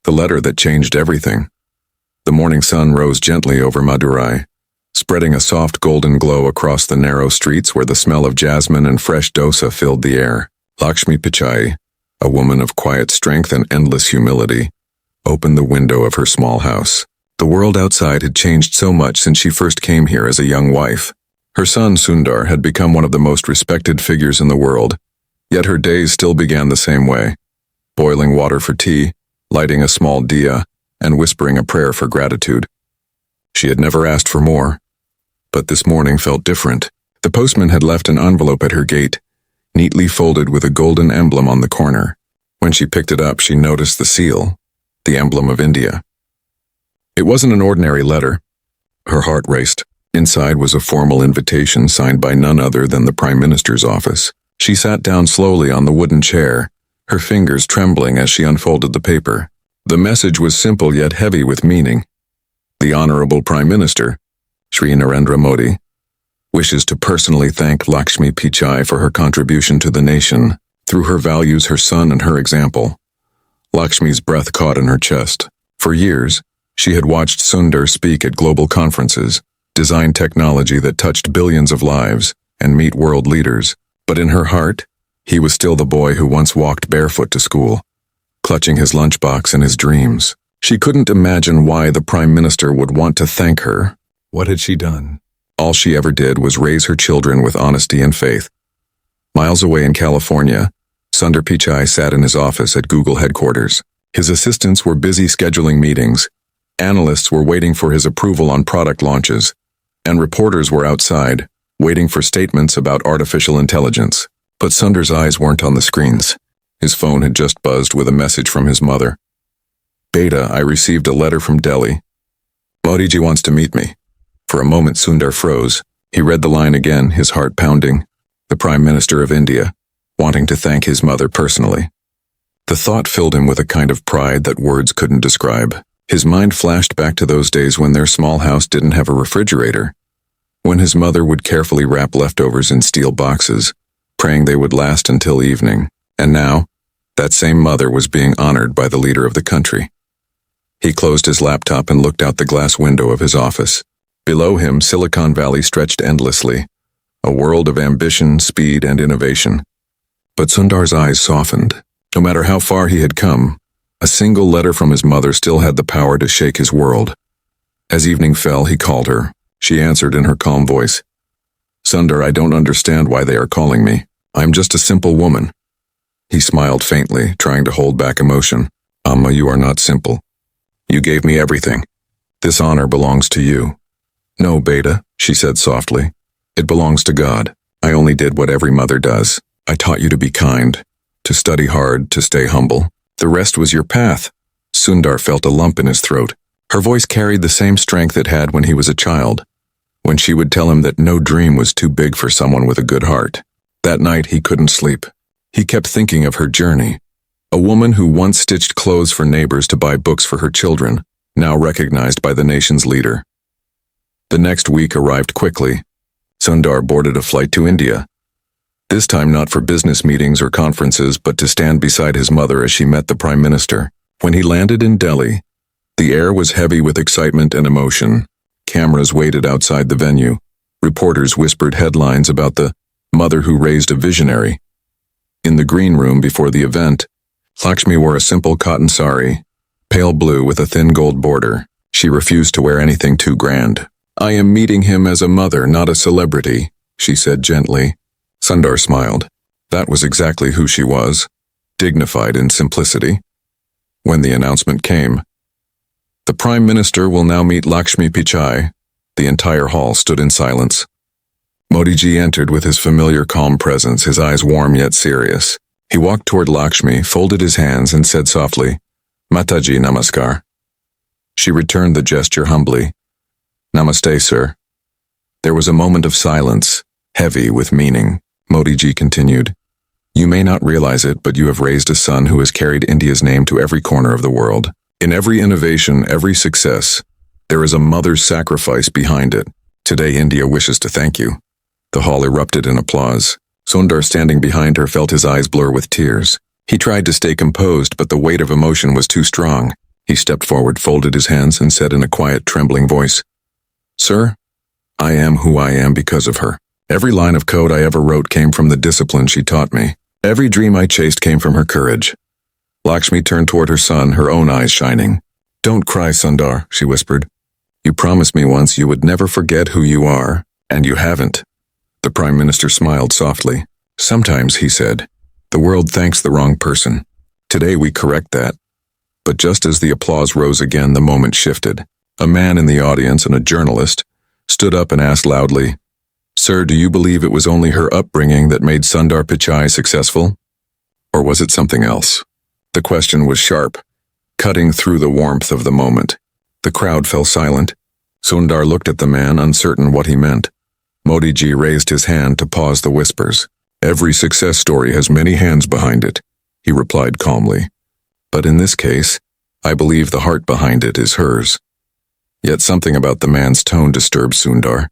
The letter that changed everything. The morning sun rose gently over Madurai, spreading a soft golden glow across the narrow streets where the smell of jasmine and fresh dosa filled the air. Lakshmi Pichai, a woman of quiet strength and endless humility, opened the window of her small house. The world outside had changed so much since she first came here as a young wife. Her son Sundar had become one of the most respected figures in the world, yet her days still began the same way. Boiling water for tea, lighting a small diya, and whispering a prayer for gratitude. She had never asked for more, but this morning felt different. The postman had left an envelope at her gate, neatly folded with a golden emblem on the corner. When she picked it up, she noticed the seal, the emblem of India. It wasn't an ordinary letter. Her heart raced. Inside was a formal invitation signed by none other than the Prime Minister's office. She sat down slowly on the wooden chair, her fingers trembling as she unfolded the paper. The message was simple yet heavy with meaning. The Honorable Prime Minister, Shri Narendra Modi, wishes to personally thank Lakshmi Pichai for her contribution to the nation. Through her values, her son, and her example. Lakshmi's breath caught in her chest. For years, she had watched Sundar speak at global conferences, design technology that touched billions of lives, and meet world leaders. But in her heart, he was still the boy who once walked barefoot to school, clutching his lunchbox and his dreams. She couldn't imagine why the Prime Minister would want to thank her. What had she done? All she ever did was raise her children with honesty and faith. Miles away in California, Sundar Pichai sat in his office at Google headquarters. His assistants were busy scheduling meetings. Analysts were waiting for his approval on product launches, and reporters were outside, waiting for statements about artificial intelligence. But Sundar's eyes weren't on the screens. His phone had just buzzed with a message from his mother. "Beta, I received a letter from Delhi. Modiji wants to meet me." For a moment Sundar froze. He read the line again, his heart pounding. The Prime Minister of India, wanting to thank his mother personally. The thought filled him with a kind of pride that words couldn't describe. His mind flashed back to those days when their small house didn't have a refrigerator, when his mother would carefully wrap leftovers in steel boxes, praying they would last until evening. And now, that same mother was being honored by the leader of the country. He closed his laptop and looked out the glass window of his office. Below him, Silicon Valley stretched endlessly, a world of ambition, speed, and innovation. But Sundar's eyes softened. No matter how far he had come, a single letter from his mother still had the power to shake his world. As evening fell, he called her. She answered in her calm voice. "Sundar, I don't understand why they are calling me. I'm just a simple woman." He smiled faintly, trying to hold back emotion. "Amma, you are not simple. You gave me everything. This honor belongs to you." "No, Beta," she said softly. "It belongs to God. I only did what every mother does. I taught you to be kind, to study hard, to stay humble. The rest was your path." Sundar felt a lump in his throat. Her voice carried the same strength it had when he was a child, when she would tell him that no dream was too big for someone with a good heart. That night he couldn't sleep. He kept thinking of her journey. A woman who once stitched clothes for neighbors to buy books for her children, now recognized by the nation's leader. The next week arrived quickly. Sundar boarded a flight to India. This time not for business meetings or conferences, but to stand beside his mother as she met the Prime Minister. When he landed in Delhi, the air was heavy with excitement and emotion. Cameras waited outside the venue. Reporters whispered headlines about the mother who raised a visionary. In the green room before the event, Lakshmi wore a simple cotton sari, pale blue with a thin gold border. She refused to wear anything too grand. "I am meeting him as a mother, not a celebrity," she said gently. Sundar smiled. That was exactly who she was, dignified in simplicity. When the announcement came, "The Prime Minister will now meet Lakshmi Pichai," the entire hall stood in silence. Modiji entered with his familiar calm presence, his eyes warm yet serious. He walked toward Lakshmi, folded his hands, and said softly, "Mataji Namaskar." She returned the gesture humbly. "Namaste, sir." There was a moment of silence, heavy with meaning. Modiji continued, "You may not realize it, but you have raised a son who has carried India's name to every corner of the world. In every innovation, every success, there is a mother's sacrifice behind it. Today, India wishes to thank you." The hall erupted in applause. Sundar, standing behind her, felt his eyes blur with tears. He tried to stay composed, but the weight of emotion was too strong. He stepped forward, folded his hands, and said in a quiet, trembling voice, "Sir, I am who I am because of her. Every line of code I ever wrote came from the discipline she taught me. Every dream I chased came from her courage." Lakshmi turned toward her son, her own eyes shining. "Don't cry, Sundar," she whispered. "You promised me once you would never forget who you are, and you haven't." The Prime Minister smiled softly. "Sometimes," he said, "the world thanks the wrong person. Today we correct that." But just as the applause rose again, the moment shifted. A man in the audience, and a journalist, stood up and asked loudly, "Sir, do you believe it was only her upbringing that made Sundar Pichai successful? Or was it something else?" The question was sharp, cutting through the warmth of the moment. The crowd fell silent. Sundar looked at the man, uncertain what he meant. Modi ji raised his hand to pause the whispers. "Every success story has many hands behind it," he replied calmly. "But in this case, I believe the heart behind it is hers." Yet something about the man's tone disturbed Sundar.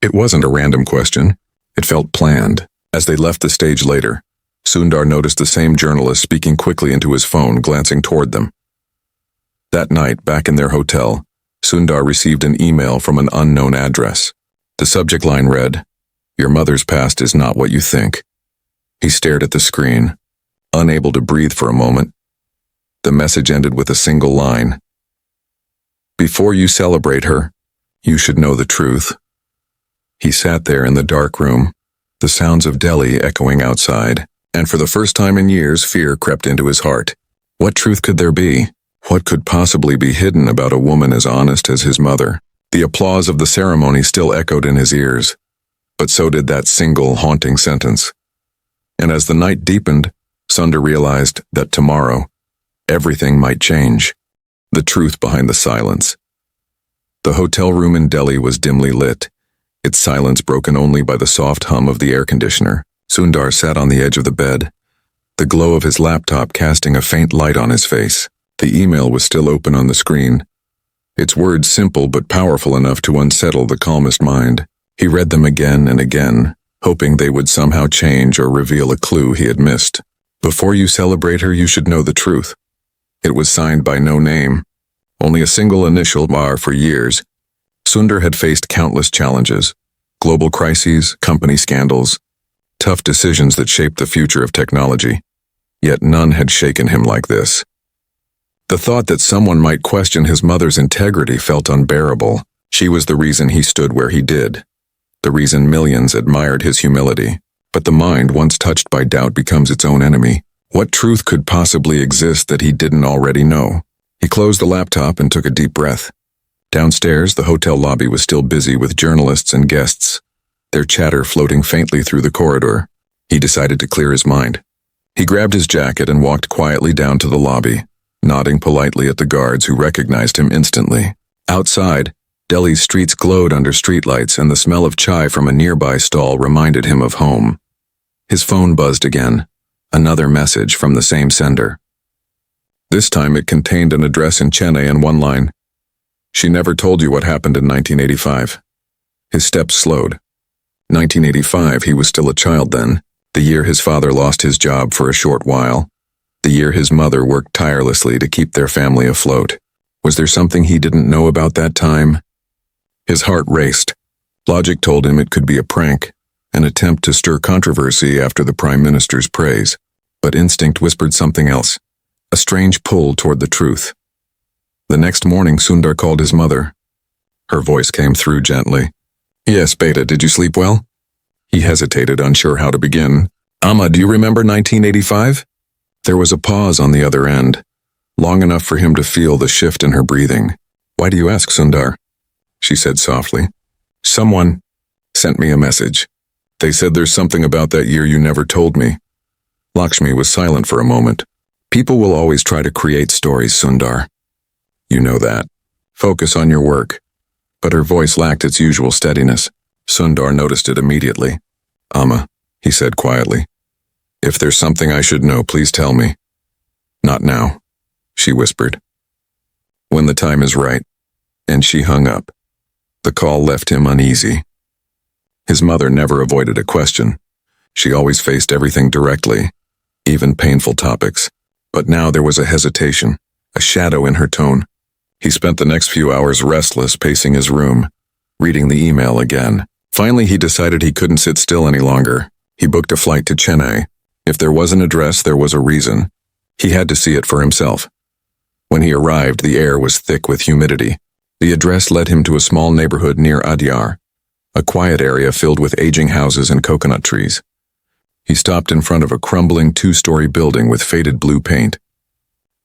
It wasn't a random question. It felt planned. As they left the stage later, Sundar noticed the same journalist speaking quickly into his phone, glancing toward them. That night, back in their hotel, Sundar received an email from an unknown address. The subject line read, "Your mother's past is not what you think." He stared at the screen, unable to breathe for a moment. The message ended with a single line. "Before you celebrate her, you should know the truth." He sat there in the dark room, the sounds of Delhi echoing outside, and for the first time in years, fear crept into his heart. What truth could there be? What could possibly be hidden about a woman as honest as his mother? The applause of the ceremony still echoed in his ears, but so did that single haunting sentence. And as the night deepened, Sundar realized that tomorrow, everything might change. The truth behind the silence. The hotel room in Delhi was dimly lit, its silence broken only by the soft hum of the air conditioner. Sundar sat on the edge of the bed, the glow of his laptop casting a faint light on his face. The email was still open on the screen, its words simple but powerful enough to unsettle the calmest mind. He read them again and again, hoping they would somehow change or reveal a clue he had missed. "Before you celebrate her, you should know the truth." It was signed by no name, only a single initial. For years, Sundar had faced countless challenges, global crises, company scandals, tough decisions that shaped the future of technology. Yet none had shaken him like this. The thought that someone might question his mother's integrity felt unbearable. She was the reason he stood where he did, the reason millions admired his humility. But the mind, once touched by doubt, becomes its own enemy. What truth could possibly exist that he didn't already know? He closed the laptop and took a deep breath. Downstairs, the hotel lobby was still busy with journalists and guests, their chatter floating faintly through the corridor. He decided to clear his mind. He grabbed his jacket and walked quietly down to the lobby, nodding politely at the guards who recognized him instantly. Outside, Delhi's streets glowed under streetlights, and the smell of chai from a nearby stall reminded him of home. His phone buzzed again, another message from the same sender. This time it contained an address in Chennai and one line, "She never told you what happened in 1985. His steps slowed. 1985, he was still a child then, the year his father lost his job for a short while, the year his mother worked tirelessly to keep their family afloat. Was there something he didn't know about that time? His heart raced. Logic told him it could be a prank, an attempt to stir controversy after the Prime Minister's praise. But instinct whispered something else, a strange pull toward the truth. The next morning, Sundar called his mother. Her voice came through gently. "Yes, Beta, did you sleep well?" He hesitated, unsure how to begin. "Amma, do you remember 1985? There was a pause on the other end, long enough for him to feel the shift in her breathing. "Why do you ask, Sundar?" she said softly. "Someone sent me a message. They said there's something about that year you never told me." Lakshmi was silent for a moment. "People will always try to create stories, Sundar. You know that. Focus on your work." But her voice lacked its usual steadiness. Sundar noticed it immediately. "Amma," he said quietly. "If there's something I should know, please tell me." "Not now," she whispered. "When the time is right." And she hung up. The call left him uneasy. His mother never avoided a question. She always faced everything directly, even painful topics. But now there was a hesitation, a shadow in her tone. He spent the next few hours restless, pacing his room, reading the email again. Finally, he decided he couldn't sit still any longer. He booked a flight to Chennai. If there was an address, there was a reason. He had to see it for himself. When he arrived, the air was thick with humidity. The address led him to a small neighborhood near Adyar, a quiet area filled with aging houses and coconut trees. He stopped in front of a crumbling two-story building with faded blue paint.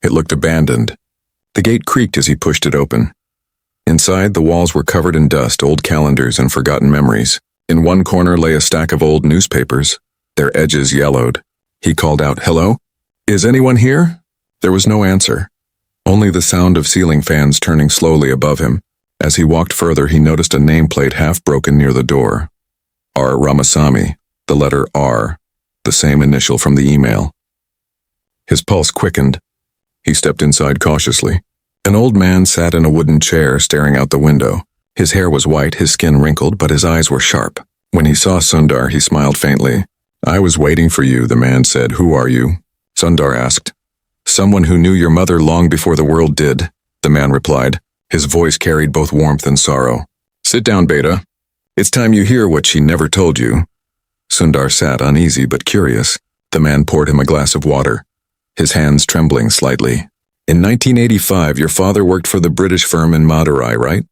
It looked abandoned. The gate creaked as he pushed it open. Inside, the walls were covered in dust, old calendars, and forgotten memories. In one corner lay a stack of old newspapers, their edges yellowed. He called out, "Hello? Is anyone here?" There was no answer, only the sound of ceiling fans turning slowly above him. As he walked further, he noticed a nameplate half broken near the door. R. Ramasamy, the letter R, the same initial from the email. His pulse quickened. He stepped inside cautiously. An old man sat in a wooden chair staring out the window. His hair was white, his skin wrinkled, but his eyes were sharp. When he saw Sundar, he smiled faintly. "I was waiting for you," the man said. "Who are you?" Sundar asked. "Someone who knew your mother long before the world did," the man replied. His voice carried both warmth and sorrow. "Sit down, Beta. It's time you hear what she never told you." Sundar sat uneasy but curious. The man poured him a glass of water, his hands trembling slightly. "In 1985, your father worked for the British firm in Madurai, right?"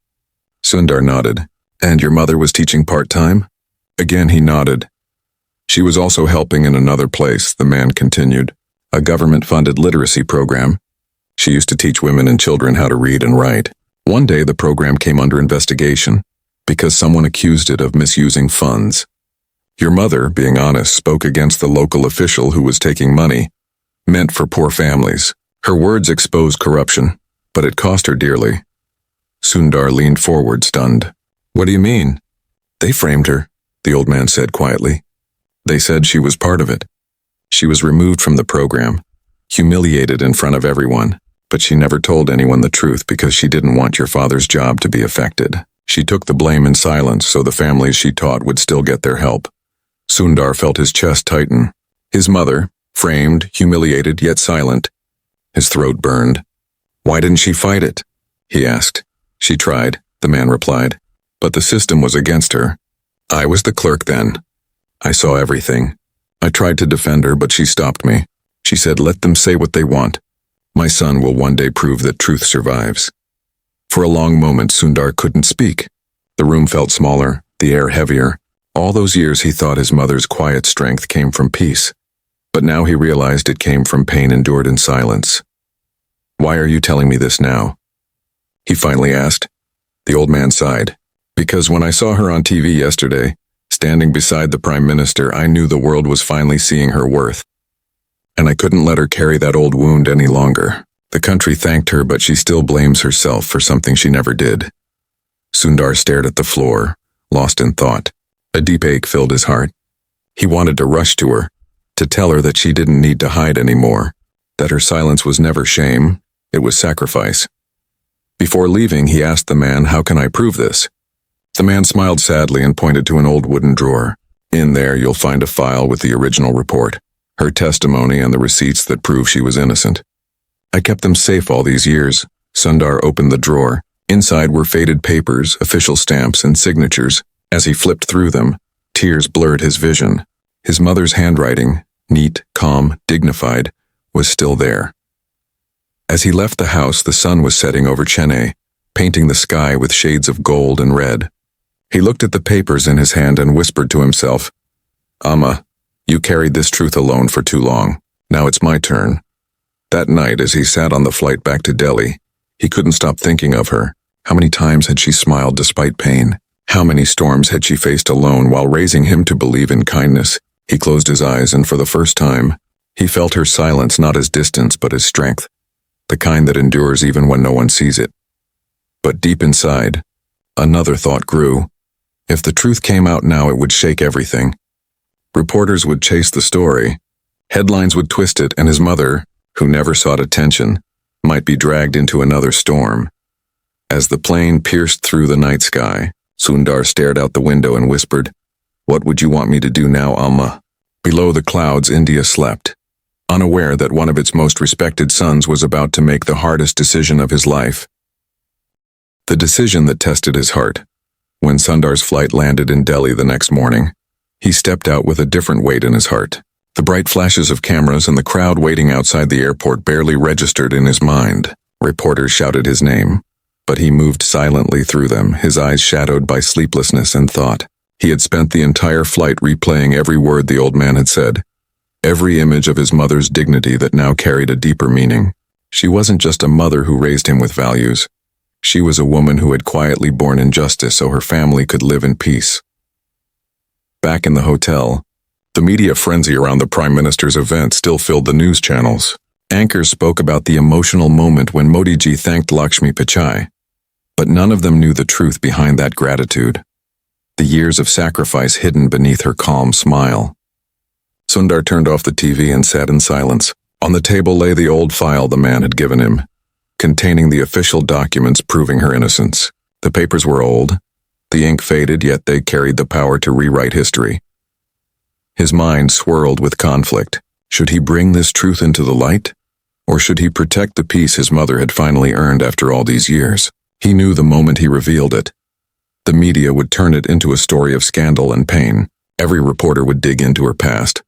Sundar nodded. "And your mother was teaching part-time?" Again he nodded. "She was also helping in another place," the man continued. "A government-funded literacy program. She used to teach women and children how to read and write. One day the program came under investigation because someone accused it of misusing funds. Your mother, being honest, spoke against the local official who was taking money, meant for poor families. Her words exposed corruption, but it cost her dearly." Sundar leaned forward, stunned. "What do you mean?" "They framed her," the old man said quietly. "They said she was part of it. She was removed from the program, humiliated in front of everyone, but she never told anyone the truth because she didn't want your father's job to be affected. She took the blame in silence so the families she taught would still get their help." Sundar felt his chest tighten. His mother, framed, humiliated, yet silent. His throat burned. "Why didn't she fight it?" he asked. "She tried," the man replied, "but the system was against her. I was the clerk then. I saw everything. I tried to defend her, but she stopped me. She said, 'Let them say what they want. My son will one day prove that truth survives.'" For a long moment, Sundar couldn't speak. The room felt smaller, the air heavier. All those years he thought his mother's quiet strength came from peace, but now he realized it came from pain endured in silence. "Why are you telling me this now?" he finally asked. The old man sighed. "Because when I saw her on TV yesterday, standing beside the Prime Minister, I knew the world was finally seeing her worth. And I couldn't let her carry that old wound any longer. The country thanked her, but she still blames herself for something she never did." Sundar stared at the floor, lost in thought. A deep ache filled his heart. He wanted to rush to her, to tell her that she didn't need to hide anymore, that her silence was never shame, it was sacrifice. Before leaving, he asked the man, "How can I prove this?" The man smiled sadly and pointed to an old wooden drawer. "In there you'll find a file with the original report, her testimony and the receipts that prove she was innocent. I kept them safe all these years." Sundar opened the drawer. Inside were faded papers, official stamps, and signatures. As he flipped through them, tears blurred his vision. His mother's handwriting, neat, calm, dignified, was still there. As he left the house, the sun was setting over Chennai, painting the sky with shades of gold and red. He looked at the papers in his hand and whispered to himself, "Amma, you carried this truth alone for too long. Now it's my turn." That night, as he sat on the flight back to Delhi, he couldn't stop thinking of her. How many times had she smiled despite pain? How many storms had she faced alone while raising him to believe in kindness? He closed his eyes, and for the first time, he felt her silence not as distance but as strength, the kind that endures even when no one sees it. But deep inside, another thought grew. If the truth came out now, it would shake everything. Reporters would chase the story, headlines would twist it, and his mother, who never sought attention, might be dragged into another storm. As the plane pierced through the night sky, Sundar stared out the window and whispered, "What would you want me to do now, Amma?" Below the clouds, India slept. unaware that one of its most respected sons was about to make the hardest decision of his life. The decision that tested his heart. When Sundar's flight landed in Delhi the next morning, he stepped out with a different weight in his heart. The bright flashes of cameras and the crowd waiting outside the airport barely registered in his mind. Reporters shouted his name, but he moved silently through them, his eyes shadowed by sleeplessness and thought. He had spent the entire flight replaying every word the old man had said, every image of his mother's dignity that now carried a deeper meaning. She wasn't just a mother who raised him with values. She was a woman who had quietly borne injustice so her family could live in peace. Back in the hotel, the media frenzy around the Prime Minister's event still filled the news channels. Anchors spoke about the emotional moment when Modi ji thanked Lakshmi Pichai, but none of them knew the truth behind that gratitude. The years of sacrifice hidden beneath her calm smile. Sundar turned off the TV and sat in silence. On the table lay the old file the man had given him, containing the official documents proving her innocence. The papers were old, the ink faded, yet they carried the power to rewrite history. His mind swirled with conflict. Should he bring this truth into the light? Or should he protect the peace his mother had finally earned after all these years? He knew the moment he revealed it, the media would turn it into a story of scandal and pain. Every reporter would dig into her past.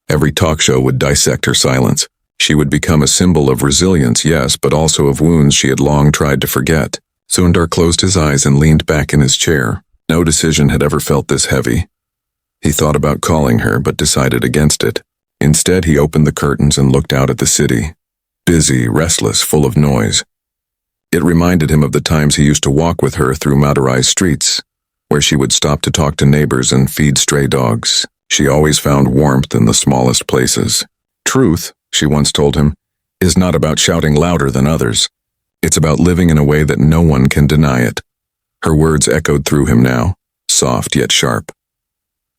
Every talk show would dissect her silence. She would become a symbol of resilience, yes, but also of wounds she had long tried to forget. Sundar closed his eyes and leaned back in his chair. No decision had ever felt this heavy. He thought about calling her, but decided against it. Instead, he opened the curtains and looked out at the city. Busy, restless, full of noise. It reminded him of the times he used to walk with her through Madurai's streets, where she would stop to talk to neighbors and feed stray dogs. She always found warmth in the smallest places. Truth, she once told him, is not about shouting louder than others. It's about living in a way that no one can deny it. Her words echoed through him now, soft yet sharp.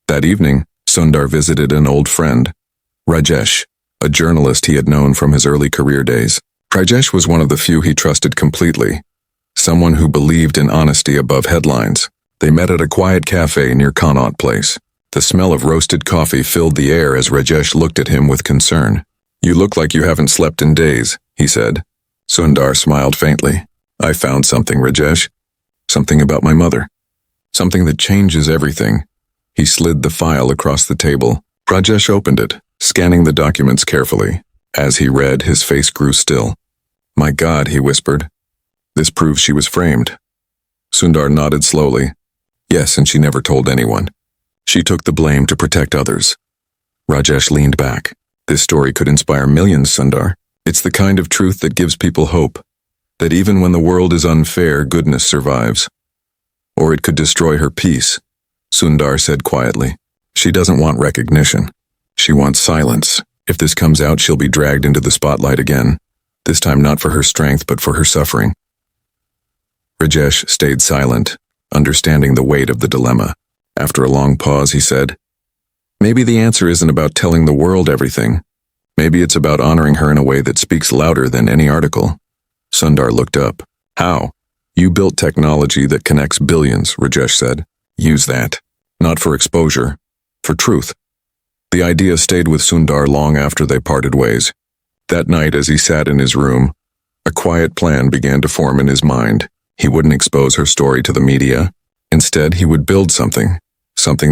That evening, Sundar visited an old friend, Rajesh, a journalist he had known from his early career days. Rajesh was one of the few he trusted completely, someone who believed in honesty above headlines. They met at a quiet cafe near Connaught Place. The smell of roasted coffee filled the air as Rajesh looked at him with concern. "You look like you haven't slept in days," he said. Sundar smiled faintly. "I found something, Rajesh. Something about my mother. Something that changes everything." He slid the file across the table. Rajesh opened it, scanning the documents carefully. As he read, his face grew still. "My God," he whispered. "This proves she was framed." Sundar nodded slowly. "Yes, and she never told anyone. She took the blame to protect others." Rajesh leaned back. "This story could inspire millions, Sundar. It's the kind of truth that gives people hope, that even when the world is unfair, goodness survives. Or it could destroy her peace," Sundar said quietly. "She doesn't want recognition. She wants silence. If this comes out, she'll be dragged into the spotlight again, this time not for her strength but for her suffering." Rajesh stayed silent, understanding the weight of the dilemma. After a long pause, he said, "Maybe the answer isn't about telling the world everything. Maybe it's about honoring her in a way that speaks louder than any article." Sundar looked up. "How?" "You built technology that connects billions," Rajesh said. "Use that. Not for exposure, for truth." The idea stayed with Sundar long after they parted ways. That night, as he sat in his room, a quiet plan began to form in his mind. He wouldn't expose her story to the media. Instead, he would build something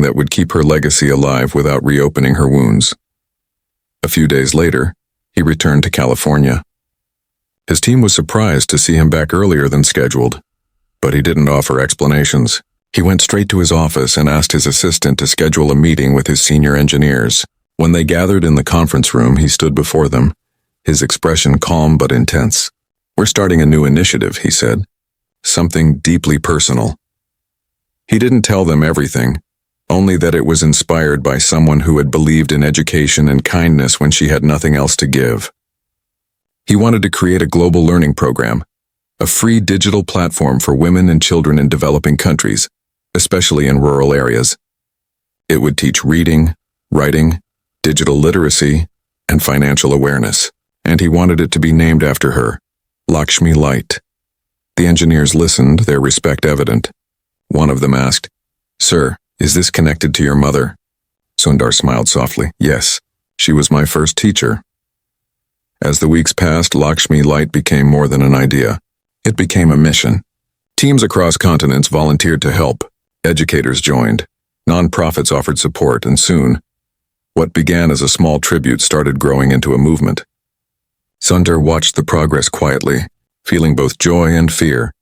that would keep her legacy alive without reopening her wounds. A few days later, he returned to California. His team was surprised to see him back earlier than scheduled, but he didn't offer explanations. He went straight to his office and asked his assistant to schedule a meeting with his senior engineers. When they gathered in the conference room, he stood before them, his expression calm but intense. "We're starting a new initiative," he said. "Something deeply personal." He didn't tell them everything, only that it was inspired by someone who had believed in education and kindness when she had nothing else to give. He wanted to create a global learning program, a free digital platform for women and children in developing countries, especially in rural areas. It would teach reading, writing, digital literacy, and financial awareness, and he wanted it to be named after her, Lakshmi Light. The engineers listened, their respect evident. One of them asked, "Sir, is this connected to your mother?" Sundar smiled softly. "Yes, she was my first teacher. As the weeks passed, Lakshmi Light became more than an idea. It became a mission. Teams across continents volunteered to help. Educators joined. Nonprofits offered support, and soon, what began as a small tribute started growing into a movement. Sundar watched the progress quietly, feeling both joy and fear.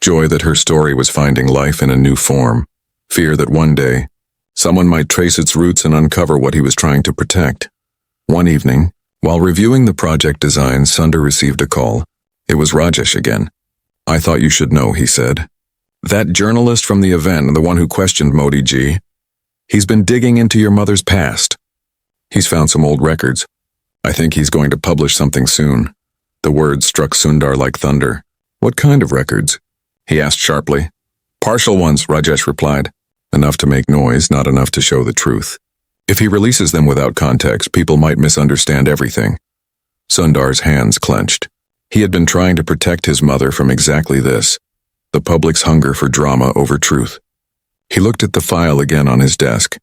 Joy that her story was finding life in a new form. Fear that one day, someone might trace its roots and uncover what he was trying to protect. One evening, while reviewing the project design, Sundar received a call. It was Rajesh again. "I thought you should know," he said. "That journalist from the event, the one who questioned Modi ji, he's been digging into your mother's past. He's found some old records. I think he's going to publish something soon." The words struck Sundar like thunder. "What kind of records?" he asked sharply. "Partial ones," Rajesh replied. "Enough to make noise, not enough to show the truth. If he releases them without context, people might misunderstand everything." Sundar's hands clenched. He had been trying to protect his mother from exactly this, the public's hunger for drama over truth. He looked at the file again on his desk.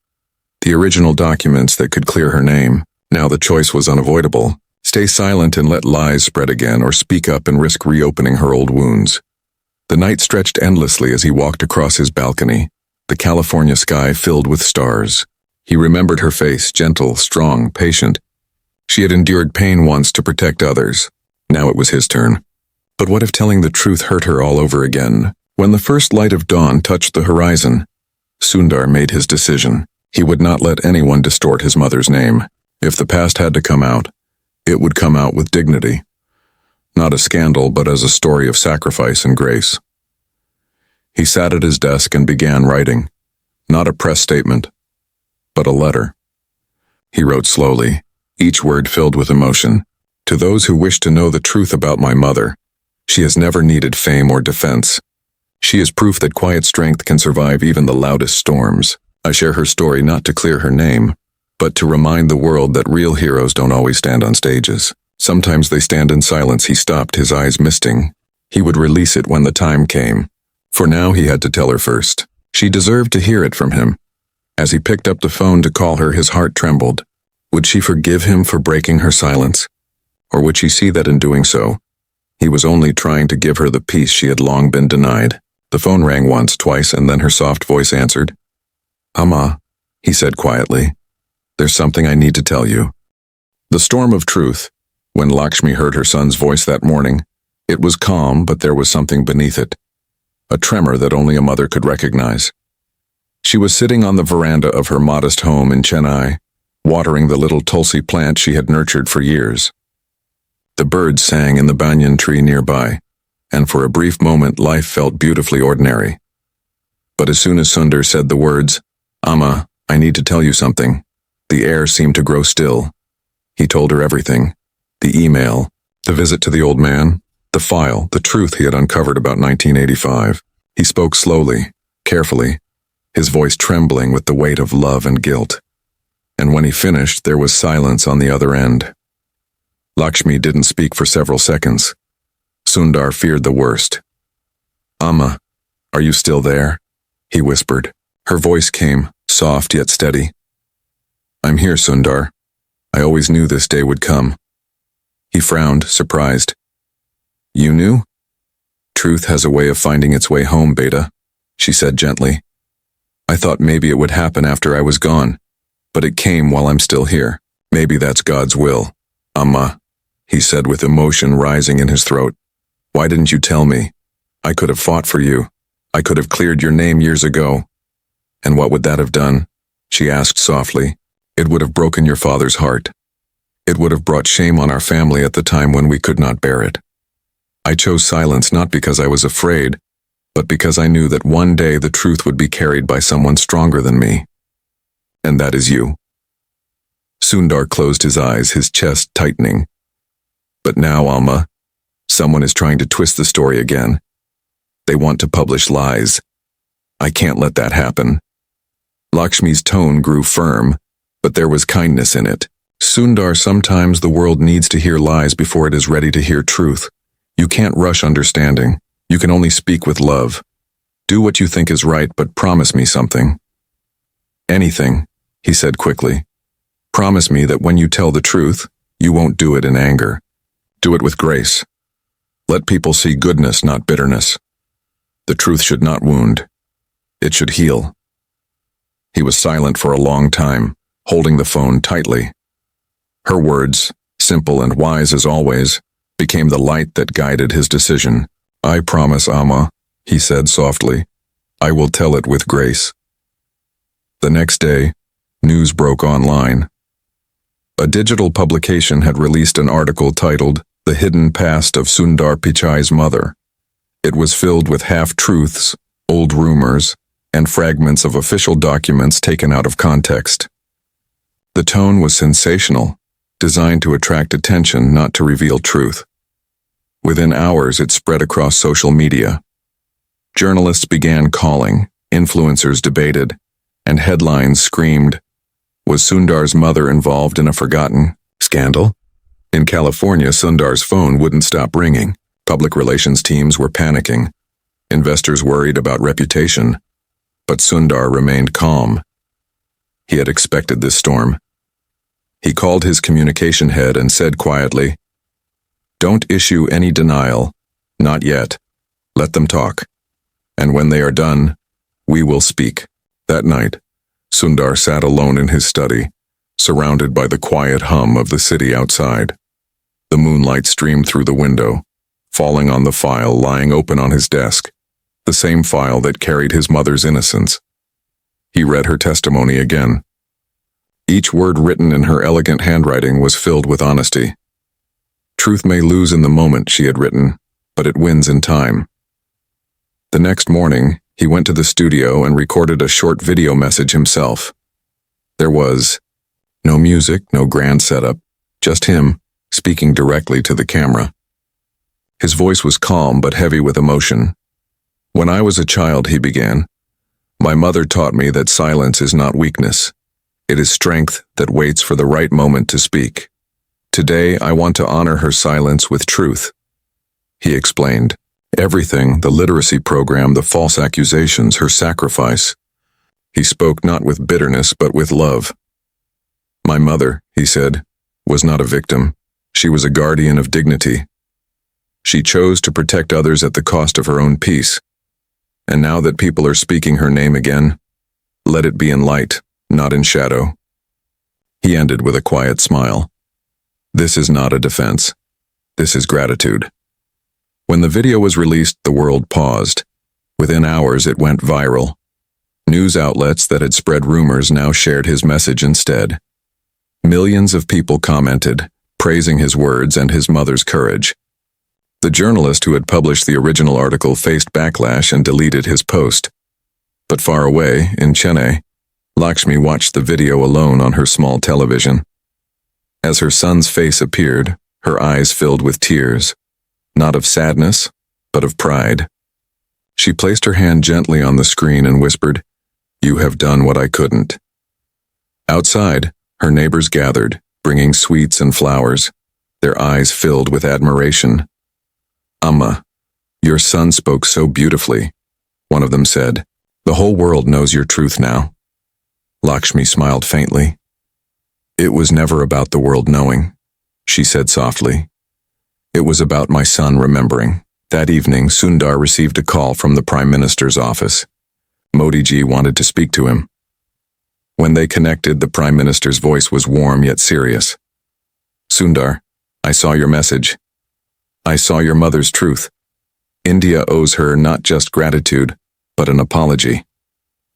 The original documents that could clear her name. Now the choice was unavoidable. Stay silent and let lies spread again, or speak up and risk reopening her old wounds. The night stretched endlessly as he walked across his balcony, the California sky filled with stars. He remembered her face, gentle, strong, patient. She had endured pain once to protect others. Now it was his turn. But what if telling the truth hurt her all over again? When the first light of dawn touched the horizon, Sundar made his decision. He would not let anyone distort his mother's name. If the past had to come out, it would come out with dignity. Not a scandal, but as a story of sacrifice and grace. He sat at his desk and began writing. Not a press statement, but a letter. He wrote slowly, each word filled with emotion. "To those who wish to know the truth about my mother, she has never needed fame or defense. She is proof that quiet strength can survive even the loudest storms. I share her story not to clear her name, but to remind the world that real heroes don't always stand on stages. Sometimes they stand in silence." He stopped, his eyes misting. He would release it when the time came. For now, he had to tell her first. She deserved to hear it from him. As he picked up the phone to call her, his heart trembled. Would she forgive him for breaking her silence? Or would she see that in doing so, he was only trying to give her the peace she had long been denied? The phone rang once, twice, and then her soft voice answered. "Amma," he said quietly, "there's something I need to tell you." The storm of truth. When Lakshmi heard her son's voice that morning, it was calm, but there was something beneath it. A tremor that only a mother could recognize. She was sitting on the veranda of her modest home in Chennai, watering the little tulsi plant she had nurtured for years. The birds sang in the banyan tree nearby, and for a brief moment life felt beautifully ordinary. But as soon as Sundar said the words, "Amma, I need to tell you something," the air seemed to grow still. He told her everything. The email, the visit to the old man, the file, the truth he had uncovered about 1985. He spoke slowly, carefully, his voice trembling with the weight of love and guilt. And when he finished, there was silence on the other end. Lakshmi didn't speak for several seconds. Sundar feared the worst. "Amma, are you still there?" he whispered. Her voice came, soft yet steady. "I'm here, Sundar. I always knew this day would come." He frowned, surprised. "You knew?" "Truth has a way of finding its way home, Beta," she said gently. "I thought maybe it would happen after I was gone, but it came while I'm still here. Maybe that's God's will." "Amma," he said with emotion rising in his throat. "Why didn't you tell me? I could have fought for you. I could have cleared your name years ago." "And what would that have done?" she asked softly. "It would have broken your father's heart. It would have brought shame on our family at the time when we could not bear it. I chose silence not because I was afraid, but because I knew that one day the truth would be carried by someone stronger than me. And that is you." Sundar closed his eyes, his chest tightening. "But now, Alma, someone is trying to twist the story again. They want to publish lies. I can't let that happen." Lakshmi's tone grew firm, but there was kindness in it. "Sundar, sometimes the world needs to hear lies before it is ready to hear truth. You can't rush understanding. You can only speak with love. Do what you think is right, but promise me something." "Anything," he said quickly. "Promise me that when you tell the truth, you won't do it in anger. Do it with grace. Let people see goodness, not bitterness. The truth should not wound. It should heal. He was silent for a long time, holding the phone tightly. Her words, simple and wise as always, became the light that guided his decision. I promise, Amma, he said softly. I will tell it with grace. The next day, news broke online. A digital publication had released an article titled The Hidden Past of Sundar Pichai's Mother. It was filled with half-truths, old rumors, and fragments of official documents taken out of context. The tone was sensational, designed to attract attention, not to reveal truth. Within hours, it spread across social media. Journalists began calling, influencers debated, and headlines screamed, was Sundar's mother involved in a forgotten scandal? In California, Sundar's phone wouldn't stop ringing. Public relations teams were panicking. Investors worried about reputation. But Sundar remained calm. He had expected this storm. He called his communication head and said quietly, "Don't issue any denial. Not yet. Let them talk. And when they are done, we will speak." That night, Sundar sat alone in his study, surrounded by the quiet hum of the city outside. The moonlight streamed through the window, falling on the file lying open on his desk, the same file that carried his mother's innocence. He read her testimony again. Each word written in her elegant handwriting was filled with honesty. Truth may lose in the moment, she had written, but it wins in time. The next morning, he went to the studio and recorded a short video message himself. There was no music, no grand setup, just him speaking directly to the camera. His voice was calm but heavy with emotion. "When I was a child," he began, "my mother taught me that silence is not weakness. It is strength that waits for the right moment to speak. Today, I want to honor her silence with truth." He explained. Everything, the literacy program, the false accusations, her sacrifice. He spoke not with bitterness but with love. "My mother," he said, "was not a victim. She was a guardian of dignity. She chose to protect others at the cost of her own peace. And now that people are speaking her name again, let it be in light, not in shadow." He ended with a quiet smile. This is not a defense. This is gratitude. When the video was released, the world paused. Within hours, it went viral. News outlets that had spread rumors now shared his message instead. Millions of people commented, praising his words and his mother's courage. The journalist who had published the original article faced backlash and deleted his post. But far away, in Chennai, Lakshmi watched the video alone on her small television. As her son's face appeared, her eyes filled with tears. Not of sadness, but of pride. She placed her hand gently on the screen and whispered, "You have done what I couldn't." Outside, her neighbors gathered, bringing sweets and flowers, their eyes filled with admiration. "Amma, your son spoke so beautifully," one of them said. "The whole world knows your truth now." Lakshmi smiled faintly. "It was never about the world knowing," she said softly. "It was about my son remembering." That evening, Sundar received a call from the Prime Minister's office. Modi ji wanted to speak to him. When they connected, the Prime Minister's voice was warm yet serious. "Sundar, I saw your message. I saw your mother's truth. India owes her not just gratitude, but an apology.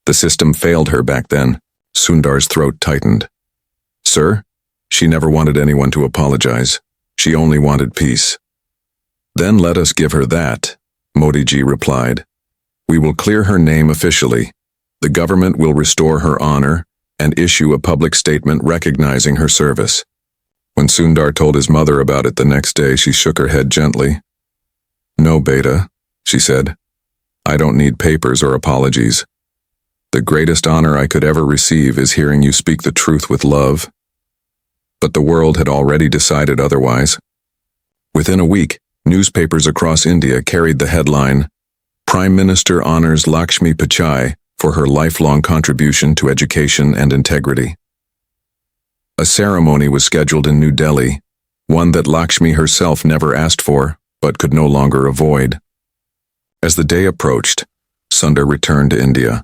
The system failed her back then." Sundar's throat tightened. "Sir, she never wanted anyone to apologize. She only wanted peace." "Then let us give her that," Modi ji replied. "We will clear her name officially. The government will restore her honor and issue a public statement recognizing her service." When Sundar told his mother about it the next day, she shook her head gently. "No, beta," she said. "I don't need papers or apologies. The greatest honor I could ever receive is hearing you speak the truth with love." But the world had already decided otherwise. Within a week, newspapers across India carried the headline, "Prime Minister honors Lakshmi Pichai for her lifelong contribution to education and integrity." A ceremony was scheduled in New Delhi, one that Lakshmi herself never asked for, but could no longer avoid. As the day approached, Sundar returned to India.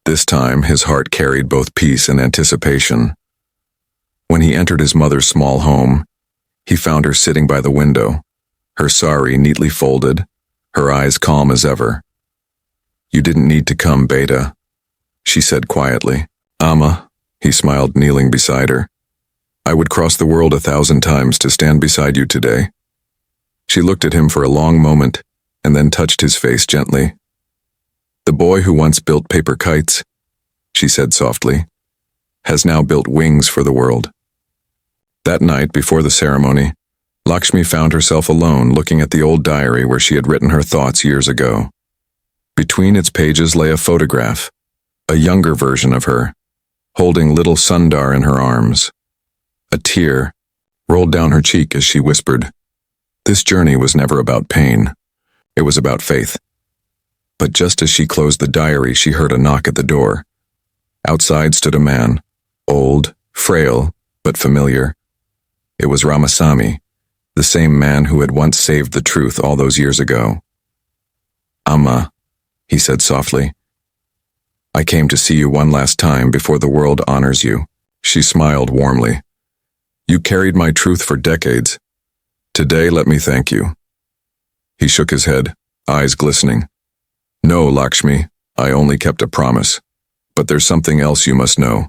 This time, his heart carried both peace and anticipation. When he entered his mother's small home, he found her sitting by the window, her sari neatly folded, her eyes calm as ever. "You didn't need to come, Beta," she said quietly. "Amma," he smiled, kneeling beside her. "I would cross the world 1,000 times to stand beside you today." She looked at him for a long moment, and then touched his face gently. "The boy who once built paper kites," she said softly, "has now built wings for the world." That night, before the ceremony, Lakshmi found herself alone looking at the old diary where she had written her thoughts years ago. Between its pages lay a photograph, a younger version of her, holding little Sundar in her arms. A tear rolled down her cheek as she whispered, "This journey was never about pain. It was about faith." But just as she closed the diary, she heard a knock at the door. Outside stood a man, old, frail, but familiar. It was Ramasamy, the same man who had once saved the truth all those years ago. "Amma," he said softly, "I came to see you one last time before the world honors you." She smiled warmly. "You carried my truth for decades. Today let me thank you." He shook his head, eyes glistening. "No, Lakshmi, I only kept a promise. But there's something else you must know.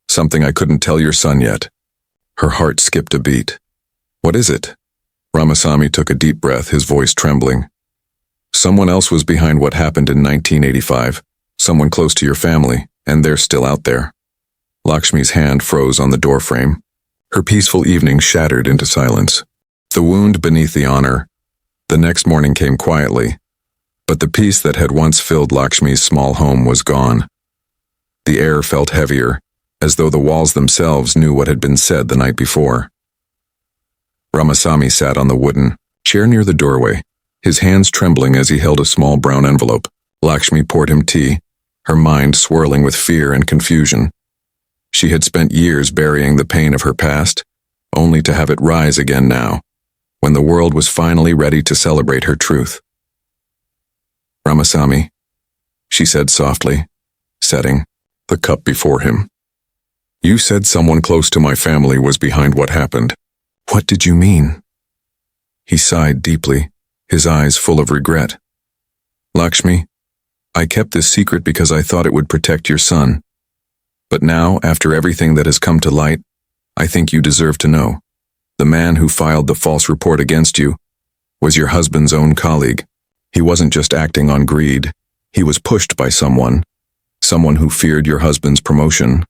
Something I couldn't tell your son yet." Her heart skipped a beat. "What is it?" Ramasamy took a deep breath, his voice trembling. "Someone else was behind what happened in 1985, someone close to your family, and they're still out there." Lakshmi's hand froze on the doorframe. Her peaceful evening shattered into silence. The wound beneath the honor. The next morning came quietly, but the peace that had once filled Lakshmi's small home was gone. The air felt heavier, as though the walls themselves knew what had been said the night before. Ramasamy sat on the wooden chair near the doorway, his hands trembling as he held a small brown envelope. Lakshmi poured him tea, her mind swirling with fear and confusion. She had spent years burying the pain of her past, only to have it rise again now, when the world was finally ready to celebrate her truth. "Ramasamy," she said softly, setting the cup before him. "You said someone close to my family was behind what happened. What did you mean?" He sighed deeply, his eyes full of regret. "Lakshmi, I kept this secret because I thought it would protect your son. But now, after everything that has come to light, I think you deserve to know. The man who filed the false report against you was your husband's own colleague. He wasn't just acting on greed. He was pushed by someone who feared your husband's promotion."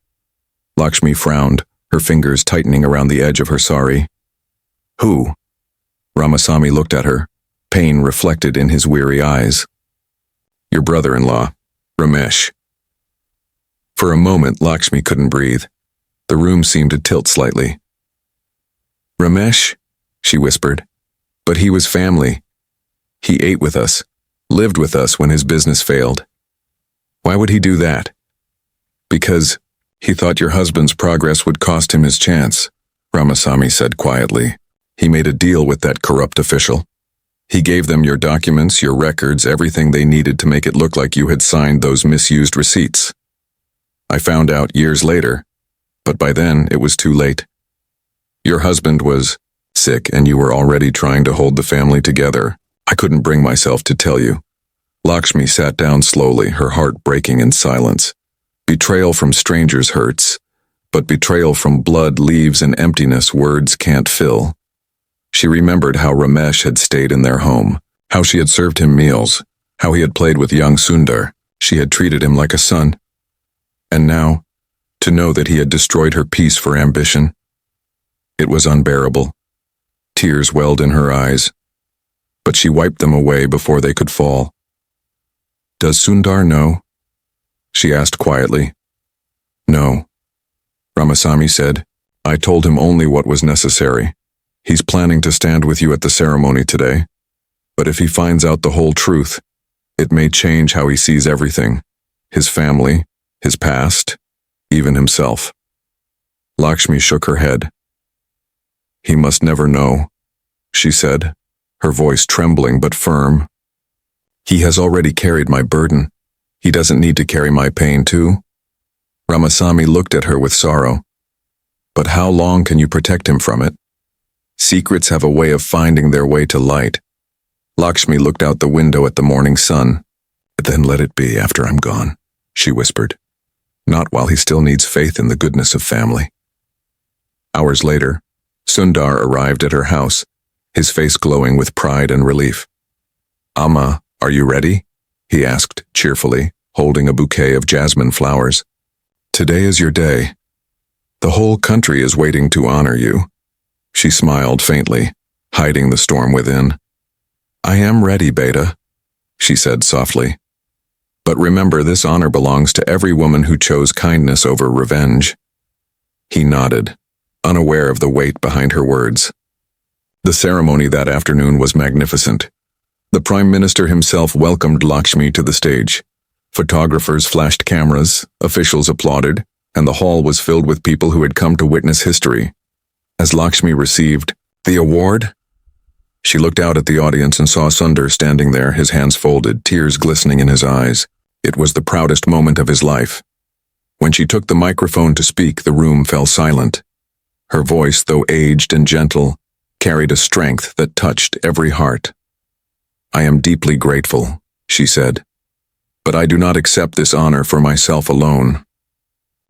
Lakshmi frowned, her fingers tightening around the edge of her sari. "Who?" Ramasamy looked at her, pain reflected in his weary eyes. "Your brother-in-law, Ramesh." For a moment, Lakshmi couldn't breathe. The room seemed to tilt slightly. "Ramesh?" she whispered. "But he was family. He ate with us, lived with us when his business failed. Why would he do that?" "Because he thought your husband's progress would cost him his chance," Ramasamy said quietly. "He made a deal with that corrupt official. He gave them your documents, your records, everything they needed to make it look like you had signed those misused receipts. I found out years later, but by then it was too late. Your husband was sick and you were already trying to hold the family together. I couldn't bring myself to tell you." Lakshmi sat down slowly, her heart breaking in silence. Betrayal from strangers hurts, but betrayal from blood leaves an emptiness words can't fill. She remembered how Ramesh had stayed in their home, how she had served him meals, how he had played with young Sundar. She had treated him like a son. And now, to know that he had destroyed her peace for ambition. It was unbearable. Tears welled in her eyes, but she wiped them away before they could fall. "Does Sundar know?" she asked quietly. "No," Ramasamy said. "I told him only what was necessary. He's planning to stand with you at the ceremony today. But if he finds out the whole truth, it may change how he sees everything. His family, his past, even himself." Lakshmi shook her head. He must never know, she said, her voice trembling but firm. He has already carried my burden. He doesn't need to carry my pain too. Ramasamy looked at her with sorrow. But how long can you protect him from it? Secrets have a way of finding their way to light. Lakshmi looked out the window at the morning sun. Then let it be after I'm gone, she whispered. Not while he still needs faith in the goodness of family. Hours later, Sundar arrived at her house, his face glowing with pride and relief. Amma, are you ready? He asked cheerfully, holding a bouquet of jasmine flowers. Today is your day. The whole country is waiting to honor you. She smiled faintly, hiding the storm within. I am ready, Beta, she said softly. But remember, this honor belongs to every woman who chose kindness over revenge. He nodded, unaware of the weight behind her words. The ceremony that afternoon was magnificent. The Prime Minister himself welcomed Lakshmi to the stage. Photographers flashed cameras, officials applauded, and the hall was filled with people who had come to witness history. As Lakshmi received the award, she looked out at the audience and saw Sundar standing there, his hands folded, tears glistening in his eyes. It was the proudest moment of his life. When she took the microphone to speak, the room fell silent. Her voice, though aged and gentle, carried a strength that touched every heart. I am deeply grateful, she said, but I do not accept this honor for myself alone.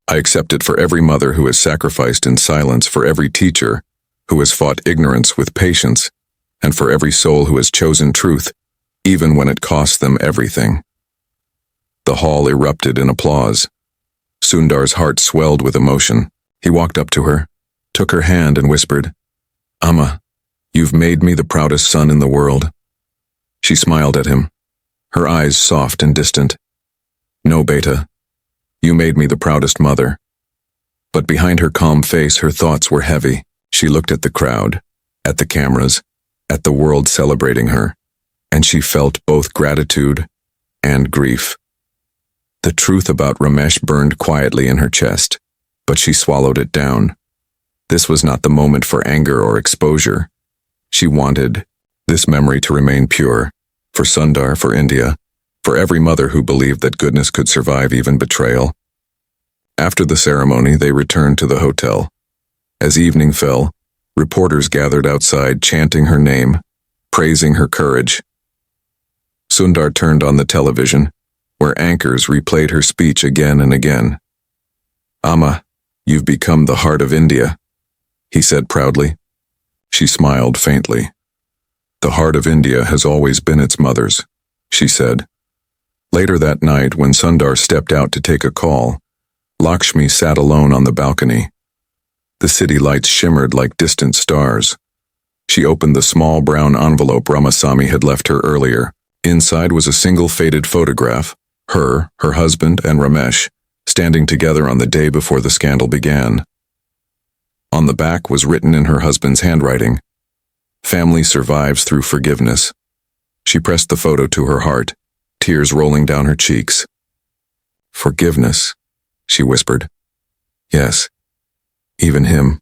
I accept it for every mother who has sacrificed in silence, for every teacher who has fought ignorance with patience, and for every soul who has chosen truth, even when it cost them everything. The hall erupted in applause. Sundar's heart swelled with emotion. He walked up to her, took her hand and whispered, Amma, you've made me the proudest son in the world. She smiled at him, her eyes soft and distant. No, Beta, you made me the proudest mother. But behind her calm face, her thoughts were heavy. She looked at the crowd, at the cameras, at the world celebrating her, and she felt both gratitude and grief. The truth about Ramesh burned quietly in her chest, but she swallowed it down. This was not the moment for anger or exposure. She wanted this memory to remain pure, for Sundar, for India, for every mother who believed that goodness could survive even betrayal. After the ceremony, they returned to the hotel. As evening fell, reporters gathered outside chanting her name, praising her courage. Sundar turned on the television, where anchors replayed her speech again and again. Amma, you've become the heart of India, he said proudly. She smiled faintly. The heart of India has always been its mother's, she said. Later that night, when Sundar stepped out to take a call, Lakshmi sat alone on the balcony. The city lights shimmered like distant stars. She opened the small brown envelope Ramasamy had left her earlier. Inside was a single faded photograph, her husband, and Ramesh, standing together on the day before the scandal began. On the back was written in her husband's handwriting, "Family survives through forgiveness." She pressed the photo to her heart, tears rolling down her cheeks. Forgiveness, she whispered. Yes, even him.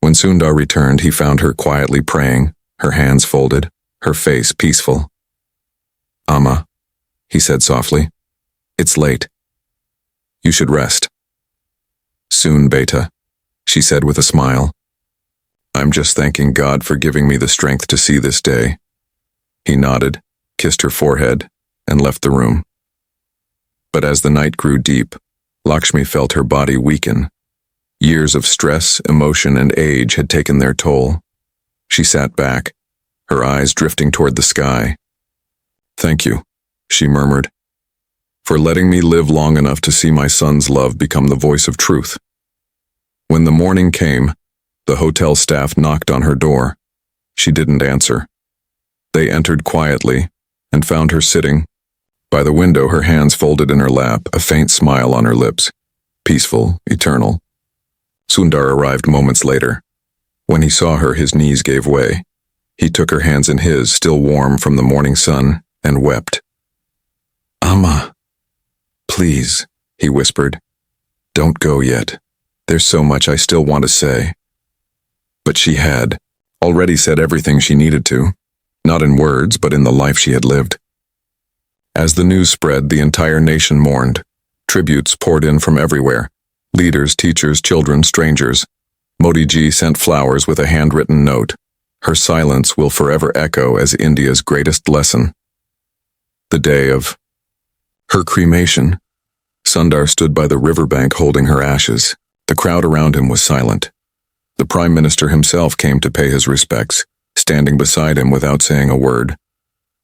When Sundar returned, he found her quietly praying, her hands folded, her face peaceful. Amma, he said softly, it's late. You should rest. Soon, Beta, she said with a smile. I'm just thanking God for giving me the strength to see this day. He nodded, kissed her forehead, and left the room. But as the night grew deep, Lakshmi felt her body weaken. Years of stress, emotion, and age had taken their toll. She sat back, her eyes drifting toward the sky. Thank you, she murmured, for letting me live long enough to see my son's love become the voice of truth. When the morning came, the hotel staff knocked on her door. She didn't answer. They entered quietly and found her sitting by the window, her hands folded in her lap, a faint smile on her lips. Peaceful, eternal. Sundar arrived moments later. When he saw her, his knees gave way. He took her hands in his, still warm from the morning sun, and wept. Amma, please, he whispered. Don't go yet. There's so much I still want to say. But she had already said everything she needed to, not in words, but in the life she had lived. As the news spread, the entire nation mourned. Tributes poured in from everywhere. Leaders, teachers, children, strangers. Modi ji sent flowers with a handwritten note. Her silence will forever echo as India's greatest lesson. The day of her cremation, Sundar stood by the riverbank holding her ashes. The crowd around him was silent. The Prime Minister himself came to pay his respects, standing beside him without saying a word.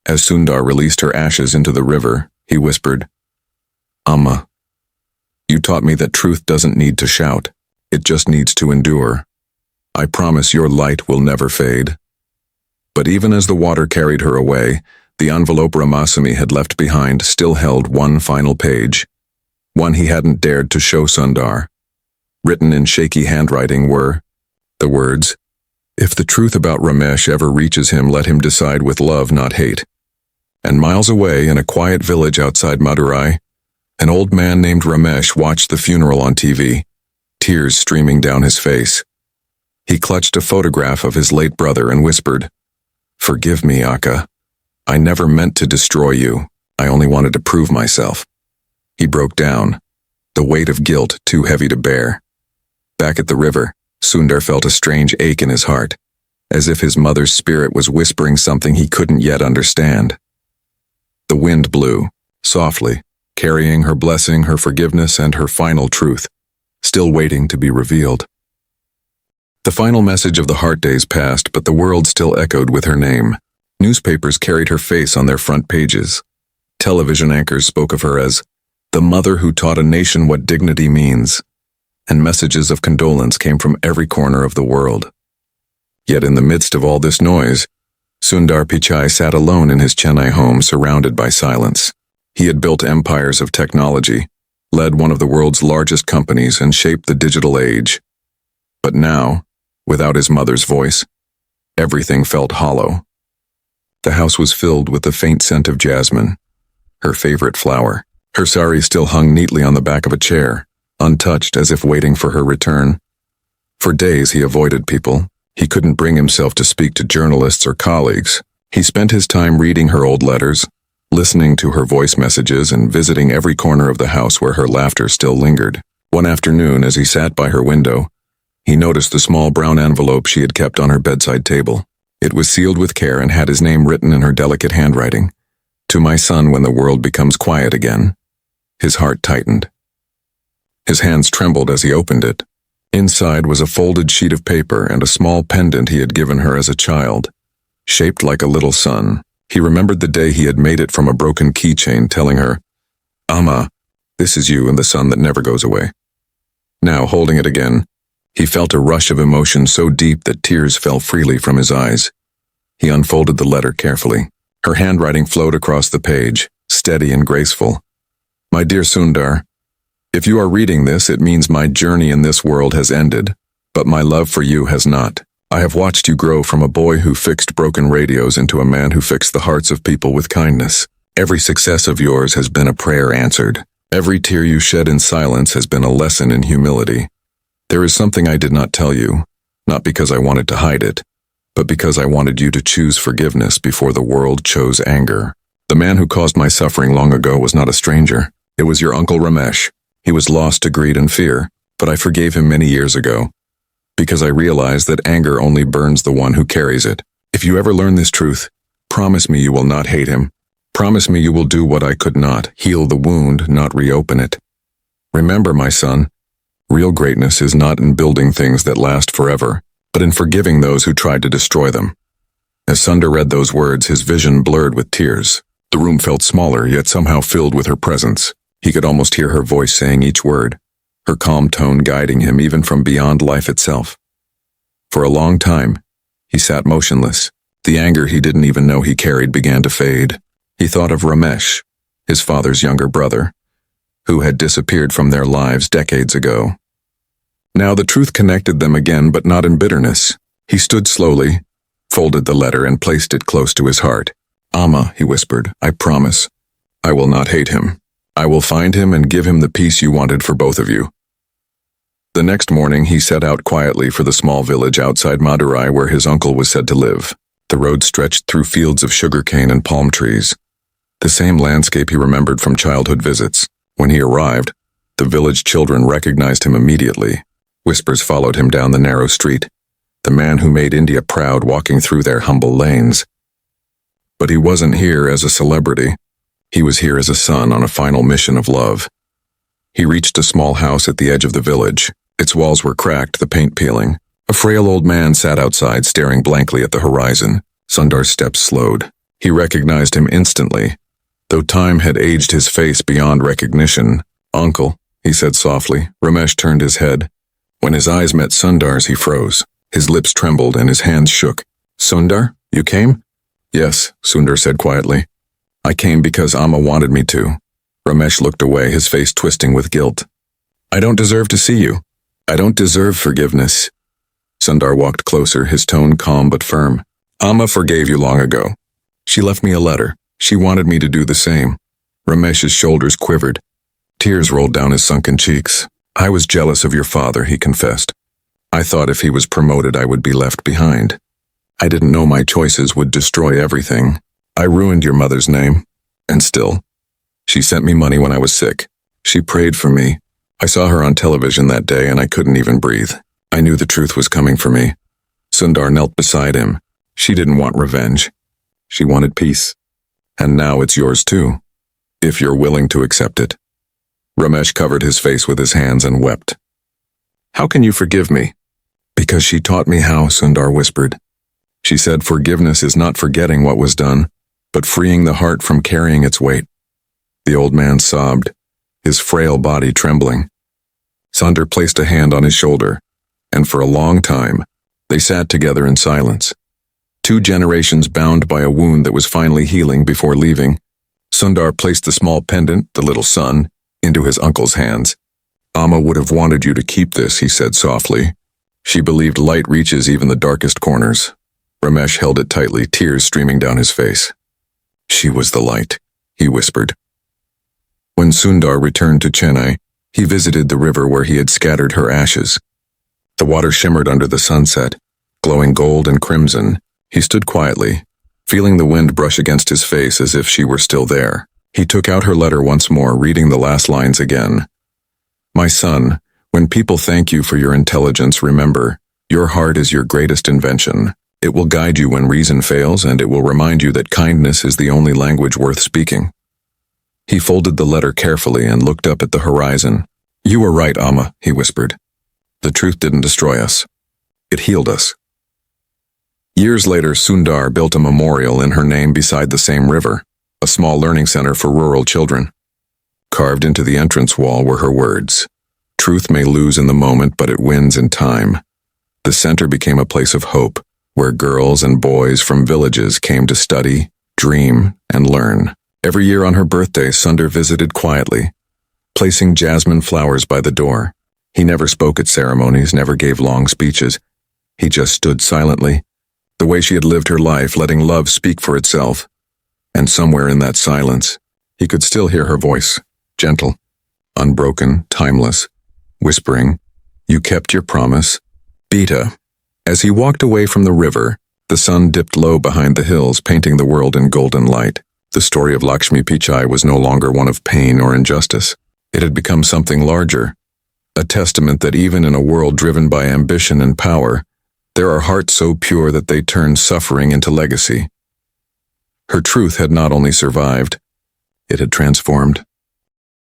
As Sundar released her ashes into the river, he whispered, "Amma, you taught me that truth doesn't need to shout. It just needs to endure. I promise your light will never fade." But even as the water carried her away, the envelope Ramaswamy had left behind still held one final page. One he hadn't dared to show Sundar. Written in shaky handwriting were the words, "If the truth about Ramesh ever reaches him, let him decide with love, not hate." And miles away, in a quiet village outside Madurai, an old man named Ramesh watched the funeral on TV, tears streaming down his face. He clutched a photograph of his late brother and whispered, "Forgive me, Akka. I never meant to destroy you. I only wanted to prove myself." He broke down, the weight of guilt too heavy to bear. Back at the river, Sundar felt a strange ache in his heart, as if his mother's spirit was whispering something he couldn't yet understand. The wind blew, softly, carrying her blessing, her forgiveness, and her final truth, still waiting to be revealed. The final message of the heart days passed, but the world still echoed with her name. Newspapers carried her face on their front pages. Television anchors spoke of her as the mother who taught a nation what dignity means, and messages of condolence came from every corner of the world. Yet in the midst of all this noise, Sundar Pichai sat alone in his Chennai home, surrounded by silence. He had built empires of technology, led one of the world's largest companies, and shaped the digital age. But now, without his mother's voice, everything felt hollow. The house was filled with the faint scent of jasmine, her favorite flower. Her sari still hung neatly on the back of a chair, untouched, as if waiting for her return. For days he avoided people. He couldn't bring himself to speak to journalists or colleagues. He spent his time reading her old letters, listening to her voice messages, and visiting every corner of the house where her laughter still lingered. One afternoon, as he sat by her window, he noticed the small brown envelope she had kept on her bedside table. It was sealed with care and had his name written in her delicate handwriting. "To my son when the world becomes quiet again." His heart tightened. His hands trembled as he opened it. Inside was a folded sheet of paper and a small pendant he had given her as a child, shaped like a little sun. He remembered the day he had made it from a broken keychain, telling her, "Amma, this is you and the sun that never goes away." Now, holding it again, he felt a rush of emotion so deep that tears fell freely from his eyes. He unfolded the letter carefully. Her handwriting flowed across the page, steady and graceful. "My dear Sundar, if you are reading this, it means my journey in this world has ended, but my love for you has not. I have watched you grow from a boy who fixed broken radios into a man who fixed the hearts of people with kindness. Every success of yours has been a prayer answered. Every tear you shed in silence has been a lesson in humility. There is something I did not tell you, not because I wanted to hide it, but because I wanted you to choose forgiveness before the world chose anger. The man who caused my suffering long ago was not a stranger. It was your uncle Ramesh. He was lost to greed and fear, but I forgave him many years ago, because I realized that anger only burns the one who carries it. If you ever learn this truth, promise me you will not hate him. Promise me you will do what I could not, heal the wound, not reopen it. Remember, my son, real greatness is not in building things that last forever, but in forgiving those who tried to destroy them." As Sundar read those words, his vision blurred with tears. The room felt smaller, yet somehow filled with her presence. He could almost hear her voice saying each word, her calm tone guiding him even from beyond life itself. For a long time, he sat motionless. The anger he didn't even know he carried began to fade. He thought of Ramesh, his father's younger brother, who had disappeared from their lives decades ago. Now the truth connected them again, but not in bitterness. He stood slowly, folded the letter, and placed it close to his heart. "Amma," he whispered, "I promise, I will not hate him. I will find him and give him the peace you wanted for both of you." The next morning he set out quietly for the small village outside Madurai where his uncle was said to live. The road stretched through fields of sugarcane and palm trees. The same landscape he remembered from childhood visits. When he arrived, the village children recognized him immediately. Whispers followed him down the narrow street, the man who made India proud walking through their humble lanes. But he wasn't here as a celebrity. He was here as a son on a final mission of love. He reached a small house at the edge of the village. Its walls were cracked, the paint peeling. A frail old man sat outside, staring blankly at the horizon. Sundar's steps slowed. He recognized him instantly, though time had aged his face beyond recognition. "Uncle," he said softly. Ramesh turned his head. When his eyes met Sundar's, he froze. His lips trembled and his hands shook. "Sundar, you came?" "Yes," Sundar said quietly. "I came because Amma wanted me to." Ramesh looked away, his face twisting with guilt. "I don't deserve to see you. I don't deserve forgiveness." Sundar walked closer, his tone calm but firm. "Amma forgave you long ago. She left me a letter. She wanted me to do the same." Ramesh's shoulders quivered. Tears rolled down his sunken cheeks. "I was jealous of your father," he confessed. "I thought if he was promoted I would be left behind. I didn't know my choices would destroy everything. I ruined your mother's name. And still, she sent me money when I was sick. She prayed for me. I saw her on television that day and I couldn't even breathe. I knew the truth was coming for me." Sundar knelt beside him. "She didn't want revenge. She wanted peace. And now it's yours too, if you're willing to accept it." Ramesh covered his face with his hands and wept. "How can you forgive me?" "Because she taught me how," Sundar whispered. "She said forgiveness is not forgetting what was done, but freeing the heart from carrying its weight." The old man sobbed, his frail body trembling. Sundar placed a hand on his shoulder, and for a long time, they sat together in silence. 2 generations bound by a wound that was finally healing before leaving. Sundar placed the small pendant, the little sun, into his uncle's hands. "Amma would have wanted you to keep this," he said softly. "She believed light reaches even the darkest corners." Ramesh held it tightly, tears streaming down his face. "She was the light," he whispered. When Sundar returned to Chennai, he visited the river where he had scattered her ashes. The water shimmered under the sunset, glowing gold and crimson. He stood quietly, feeling the wind brush against his face as if she were still there. He took out her letter once more, reading the last lines again. "My son, when people thank you for your intelligence, remember, your heart is your greatest invention. It will guide you when reason fails, and it will remind you that kindness is the only language worth speaking." He folded the letter carefully and looked up at the horizon. "You were right, Amma," he whispered. "The truth didn't destroy us. It healed us." Years later, Sundar built a memorial in her name beside the same river, a small learning center for rural children. Carved into the entrance wall were her words, "Truth may lose in the moment, but it wins in time." The center became a place of hope, where girls and boys from villages came to study, dream, and learn. Every year on her birthday, Sundar visited quietly, placing jasmine flowers by the door. He never spoke at ceremonies, never gave long speeches. He just stood silently, the way she had lived her life, letting love speak for itself. And somewhere in that silence, he could still hear her voice, gentle, unbroken, timeless, whispering, "You kept your promise, Beta." As he walked away from the river, the sun dipped low behind the hills, painting the world in golden light. The story of Lakshmi Pichai was no longer one of pain or injustice. It had become something larger, a testament that even in a world driven by ambition and power, there are hearts so pure that they turn suffering into legacy. Her truth had not only survived, it had transformed.